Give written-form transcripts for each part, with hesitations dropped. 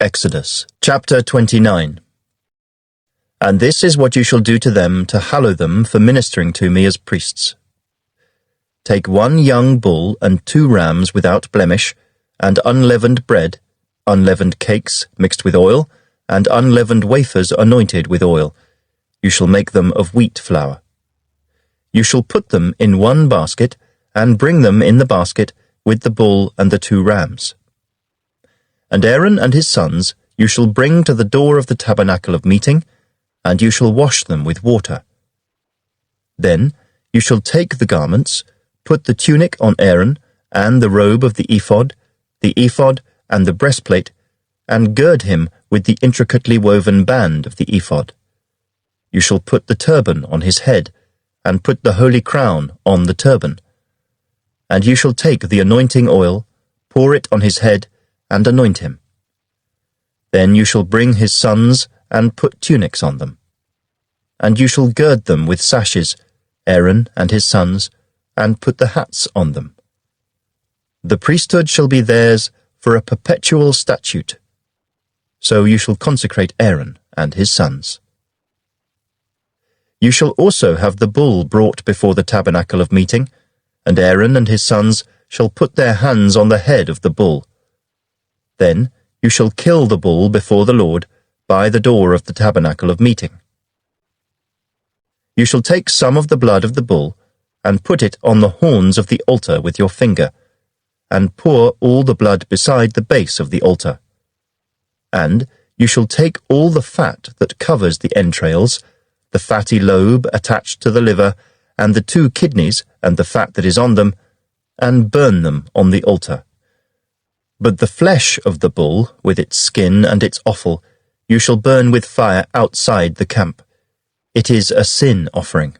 Exodus chapter 29. And this is what you shall do to them to hallow them for ministering to me as priests. Take 1 young bull and 2 rams without blemish, and unleavened bread, unleavened cakes mixed with oil, and unleavened wafers anointed with oil. You shall make them of wheat flour. You shall put them in 1 basket, and bring them in the basket with the bull and the 2 rams. And Aaron and his sons you shall bring to the door of the tabernacle of meeting, and you shall wash them with water. Then you shall take the garments, put the tunic on Aaron, and the robe of the ephod and the breastplate, and gird him with the intricately woven band of the ephod. You shall put the turban on his head, and put the holy crown on the turban. And you shall take the anointing oil, pour it on his head, and anoint him. Then you shall bring his sons, and put tunics on them. And you shall gird them with sashes, Aaron and his sons, and put the hats on them. The priesthood shall be theirs for a perpetual statute. So you shall consecrate Aaron and his sons. You shall also have the bull brought before the tabernacle of meeting, and Aaron and his sons shall put their hands on the head of the bull. Then you shall kill the bull before the Lord by the door of the tabernacle of meeting. You shall take some of the blood of the bull, and put it on the horns of the altar with your finger, and pour all the blood beside the base of the altar. And you shall take all the fat that covers the entrails, the fatty lobe attached to the liver, and the 2 kidneys and the fat that is on them, and burn them on the altar. But the flesh of the bull, with its skin and its offal, you shall burn with fire outside the camp. It is a sin offering.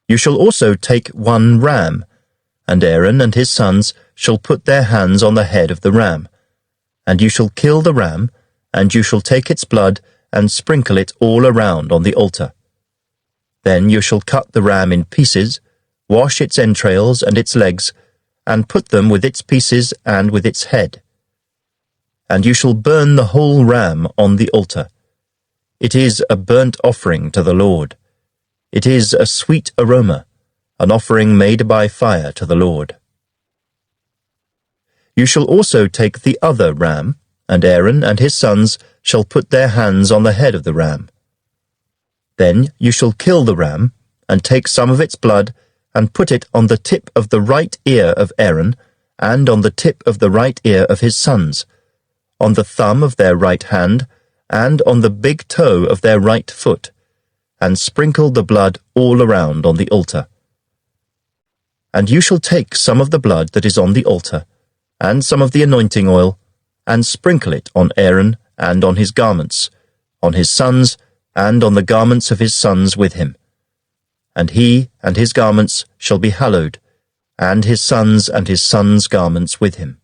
You shall also take 1 ram, and Aaron and his sons shall put their hands on the head of the ram. And you shall kill the ram, and you shall take its blood, and sprinkle it all around on the altar. Then you shall cut the ram in pieces, wash its entrails and its legs, and put them with its pieces and with its head. And you shall burn the whole ram on the altar. It is a burnt offering to the Lord. It is a sweet aroma, an offering made by fire to the Lord. You shall also take the other ram, and Aaron and his sons shall put their hands on the head of the ram. Then you shall kill the ram, and take some of its blood, and put it on the tip of the right ear of Aaron, and on the tip of the right ear of his sons, on the thumb of their right hand, and on the big toe of their right foot, and sprinkle the blood all around on the altar. And you shall take some of the blood that is on the altar, and some of the anointing oil, and sprinkle it on Aaron and on his garments, on his sons, and on the garments of his sons with him. And he and his garments shall be hallowed, and his sons' garments with him.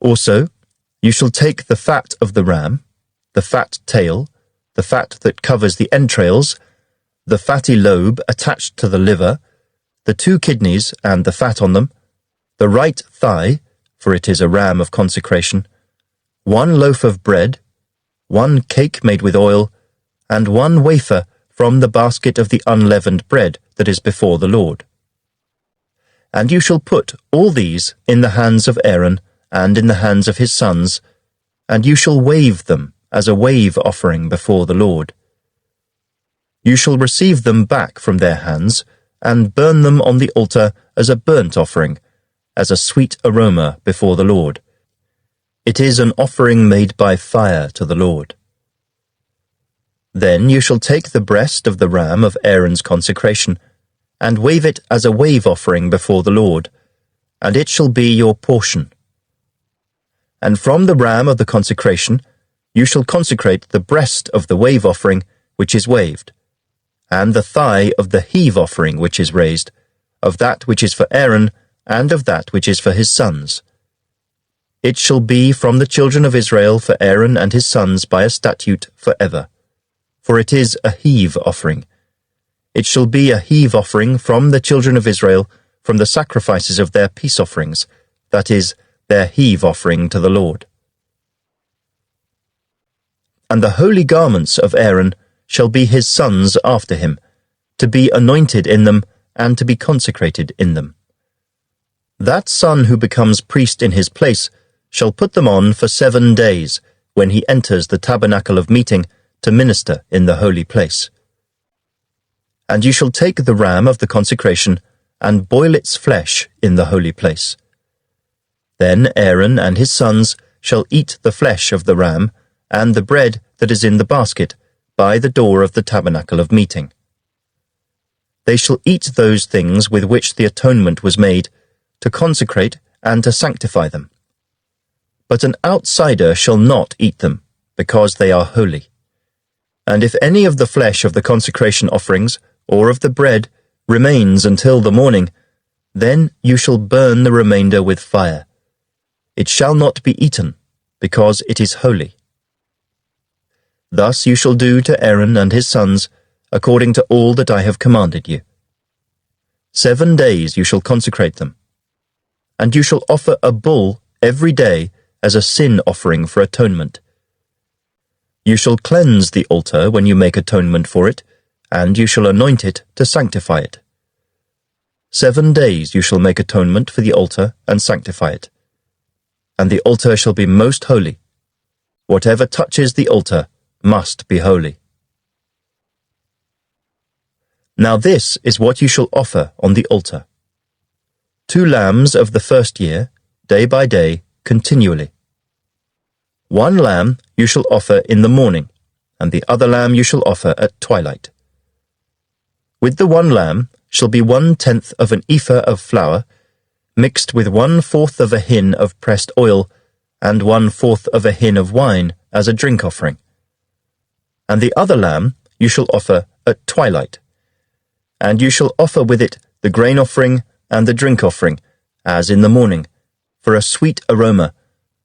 Also, you shall take the fat of the ram, the fat tail, the fat that covers the entrails, the fatty lobe attached to the liver, the 2 kidneys and the fat on them, the right thigh, for it is a ram of consecration, 1 loaf of bread, 1 cake made with oil, and 1 wafer from the basket of the unleavened bread that is before the Lord. And you shall put all these in the hands of Aaron and in the hands of his sons, and you shall wave them as a wave offering before the Lord. You shall receive them back from their hands, and burn them on the altar as a burnt offering, as a sweet aroma before the Lord. It is an offering made by fire to the Lord. Then you shall take the breast of the ram of Aaron's consecration, and wave it as a wave offering before the Lord, and it shall be your portion. And from the ram of the consecration you shall consecrate the breast of the wave offering which is waved, and the thigh of the heave offering which is raised, of that which is for Aaron, and of that which is for his sons. It shall be from the children of Israel for Aaron and his sons by a statute forever. For it is a heave offering. It shall be a heave offering from the children of Israel, from the sacrifices of their peace offerings, that is, their heave offering to the Lord. And the holy garments of Aaron shall be his sons after him, to be anointed in them and to be consecrated in them. That son who becomes priest in his place shall put them on for 7 days when he enters the tabernacle of meeting to minister in the holy place. And you shall take the ram of the consecration and boil its flesh in the holy place. Then Aaron and his sons shall eat the flesh of the ram and the bread that is in the basket by the door of the tabernacle of meeting. They shall eat those things with which the atonement was made, to consecrate and to sanctify them. But an outsider shall not eat them, because they are holy. And if any of the flesh of the consecration offerings or of the bread remains until the morning, then you shall burn the remainder with fire. It shall not be eaten, because it is holy. Thus you shall do to Aaron and his sons, according to all that I have commanded you. 7 days you shall consecrate them. And you shall offer a bull every day as a sin offering for atonement. You shall cleanse the altar when you make atonement for it, and you shall anoint it to sanctify it. 7 days you shall make atonement for the altar and sanctify it. And the altar shall be most holy. Whatever touches the altar must be holy. Now this is what you shall offer on the altar: 2 lambs of the first year, day by day, continually. 1 lamb you shall offer in the morning, and the other lamb you shall offer at twilight. With the 1 lamb shall be 1/10 of an ephah of flour, mixed with 1/4 of a hin of pressed oil, and 1/4 of a hin of wine as a drink offering. And the other lamb you shall offer at twilight. And you shall offer with it the grain offering and the drink offering, as in the morning, for a sweet aroma,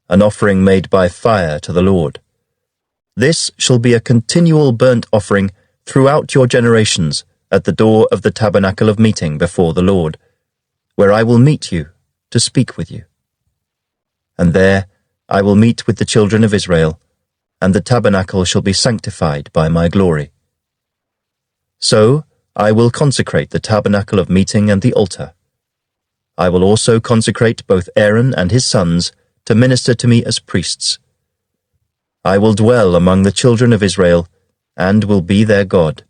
an offering made by fire to the Lord. This shall be a continual burnt offering throughout your generations at the door of the tabernacle of meeting before the Lord, where I will meet you to speak with you. And there I will meet with the children of Israel, and the tabernacle shall be sanctified by my glory. So I will consecrate the tabernacle of meeting and the altar. I will also consecrate both Aaron and his sons to minister to me as priests. I will dwell among the children of Israel, and will be their God.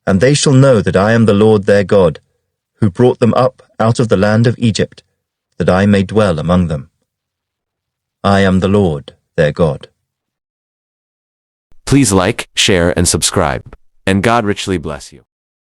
And they shall know that I am the Lord their God, who brought them up out of the land of Egypt, that I may dwell among them. I am the Lord their God. Please like, share, and subscribe, and God richly bless you.